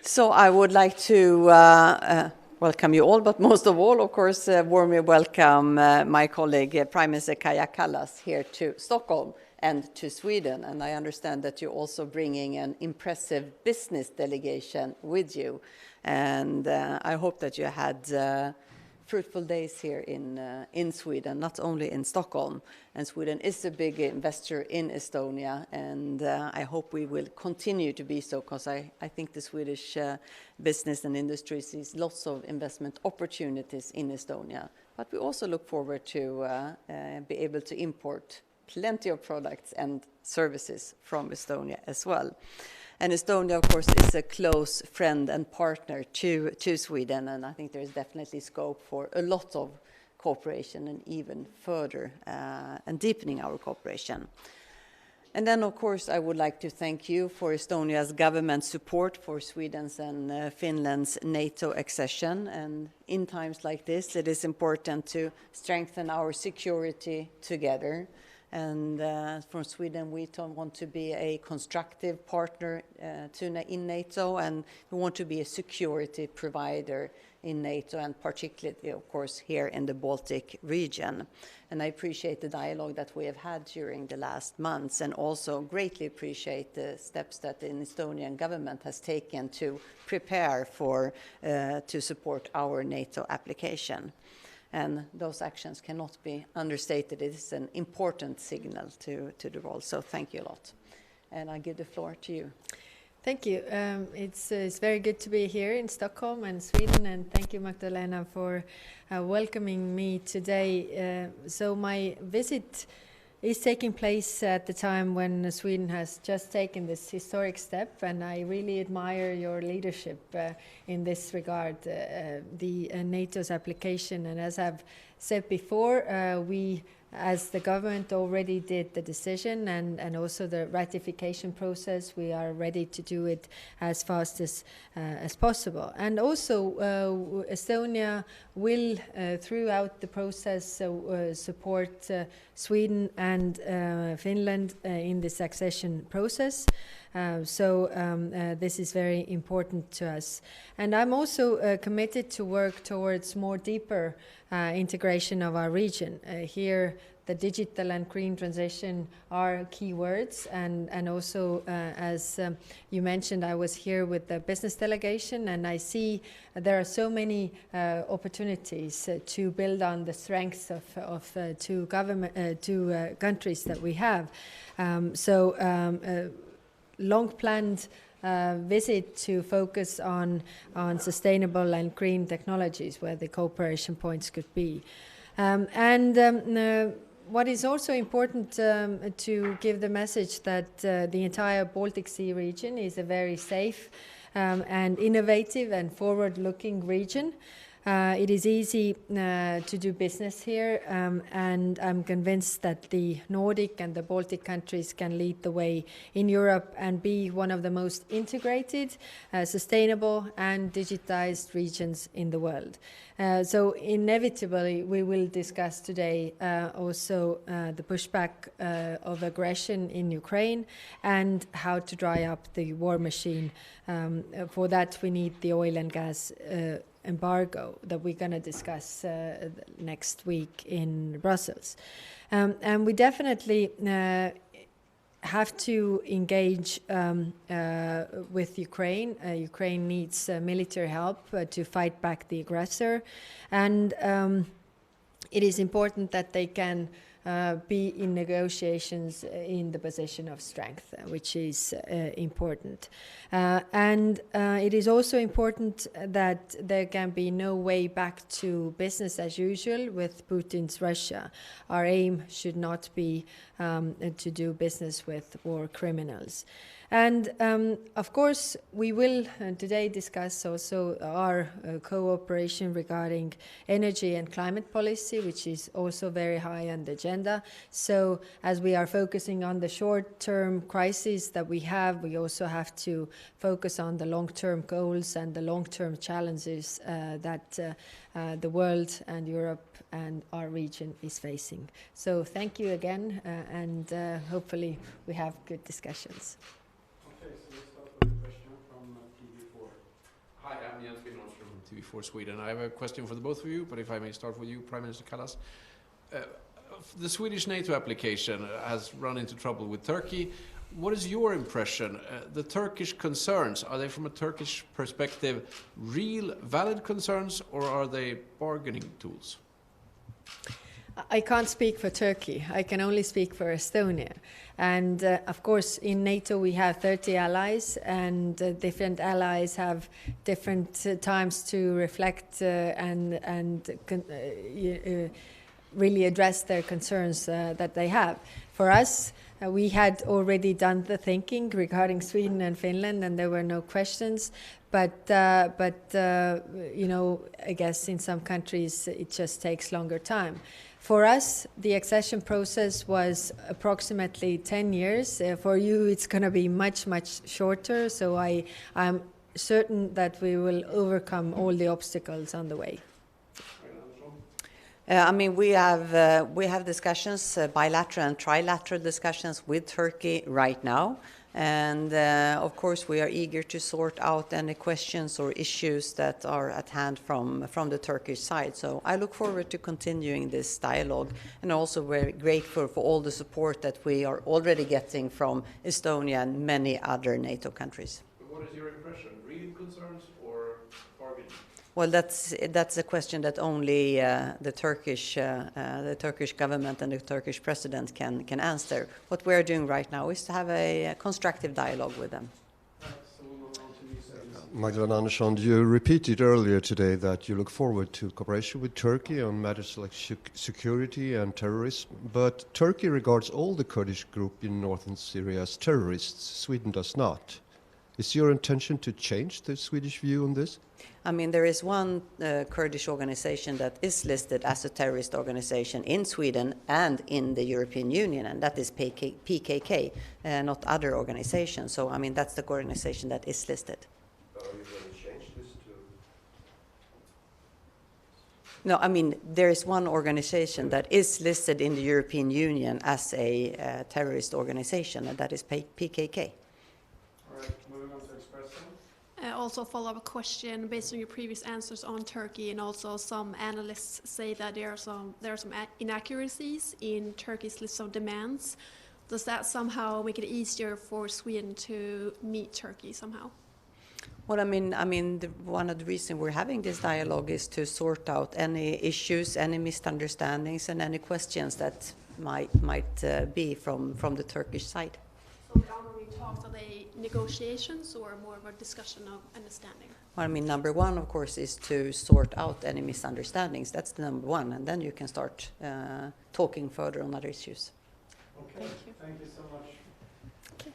So I would like to welcome you all, but most of all, of course, warmly welcome my colleague, Prime Minister Kaja Kallas, here to Stockholm and to Sweden. And I understand that you're also bringing an impressive business delegation with you. And I hope that you had fruitful days here in Sweden, not only in Stockholm. And Sweden is a big investor in Estonia, and I hope we will continue to be so, because I think the Swedish business and industry sees lots of investment opportunities in Estonia. But we also look forward to be able to import plenty of products and services from Estonia as well. And Estonia, of course, is a close friend and partner to Sweden, and I think there is definitely scope for a lot of cooperation and even further and deepening our cooperation. And then, of course, I would like to thank you for Estonia's government support for Sweden's and Finland's NATO accession. And in times like this, it is important to strengthen our security together. And from Sweden, we don't want to be a constructive partner in NATO, and we want to be a security provider in NATO, and particularly, of course, here in the Baltic region. And I appreciate the dialogue that we have had during the last months, and also greatly appreciate the steps that the Estonian government has taken to prepare for, to support our NATO application. And those actions cannot be understated. It is an important signal to the world. So thank you a lot. And I give the floor to you. Thank you. It's very good to be here in Stockholm and Sweden. And thank you, Magdalena, for welcoming me today. So my visit is taking place at the time when Sweden has just taken this historic step, and I really admire your leadership in this regard, the NATO's application. And as I've said before, we as the government already did the decision and also the ratification process. We are ready to do it as fast as possible. And also Estonia will throughout the process support Sweden and Finland in this accession process. So this is very important to us. And I'm also committed to work towards more deeper integration of our region. Here, the digital and green transition are key words. And also, as you mentioned, I was here with the business delegation, and I see there are so many opportunities to build on the strengths of two countries that we have. Long-planned visit to focus on sustainable and green technologies, where the cooperation points could be. What is also important to give the message that the entire Baltic Sea region is a very safe and innovative and forward-looking region. It is easy to do business here, and I'm convinced that the Nordic and the Baltic countries can lead the way in Europe and be one of the most integrated, sustainable and digitized regions in the world. So inevitably we will discuss today also the pushback of aggression in Ukraine and how to dry up the war machine. For that we need the oil and gas embargo that we're going to discuss next week in Brussels. And we definitely have to engage with Ukraine. Ukraine needs military help to fight back the aggressor. And it is important that they can be in negotiations in the position of strength, which is important. And it is also important that there can be no way back to business as usual with Putin's Russia. Our aim should not be to do business with war criminals. And of course, we will today discuss also our cooperation regarding energy and climate policy, which is also very high on the agenda. So as we are focusing on the short-term crisis that we have, we also have to focus on the long-term goals and the long-term challenges that the world and Europe and our region is facing. So thank you again, and hopefully we have good discussions. Okay, so let's start with a question from TV4. TV4 Sweden. I have a question for the both of you, but if I may start with you, Prime Minister Kallas. The Swedish NATO application has run into trouble with Turkey. What is your impression? The Turkish concerns, are they from a Turkish perspective real, valid concerns, or are they bargaining tools? I can't speak for Turkey. I can only speak for Estonia. And of course, in NATO we have 30 allies, and different allies have different times to reflect and really address their concerns that they have. For us, we had already done the thinking regarding Sweden and Finland, and there were no questions. But you know, I guess in some countries it just takes longer time. For us, the accession process was approximately 10 years. For you, it's going to be much, much shorter. So I'm certain that we will overcome all the obstacles on the way. I mean, we have discussions, bilateral and trilateral discussions with Turkey right now. And of course, we are eager to sort out any questions or issues that are at hand from the Turkish side. So I look forward to continuing this dialogue, and also very grateful for all the support that we are already getting from Estonia and many other NATO countries. But what is your impression? Real concerns or bargaining? Well, that's a question that only the Turkish government and the Turkish president can answer. What we are doing right now is to have a constructive dialogue with them. Magdalena Andersson, you repeated earlier today that you look forward to cooperation with Turkey on matters like security and terrorism, but Turkey regards all the Kurdish group in northern Syria as terrorists. Sweden does not. Is your intention to change the Swedish view on this? I mean, there is one Kurdish organization that is listed as a terrorist organization in Sweden and in the European Union, and that is PKK, not other organizations. So, I mean, that's the organization that is listed. Are you going to change this to? No, I mean, there is one organization that is listed in the European Union as a terrorist organization, and that is PKK. Also a follow-up question based on your previous answers on Turkey, and also some analysts say that there are some inaccuracies in Turkey's list of demands. Does that somehow make it easier for Sweden to meet Turkey somehow? Well, one of the reasons we're having this dialogue is to sort out any issues, any misunderstandings, and any questions that might be from the Turkish side. So the ongoing talks, are they negotiations or more of a discussion of understanding? Well, I mean, number one, of course, is to sort out any misunderstandings. That's the number one, and then you can start talking further on other issues. Okay, thank you so much. Okay.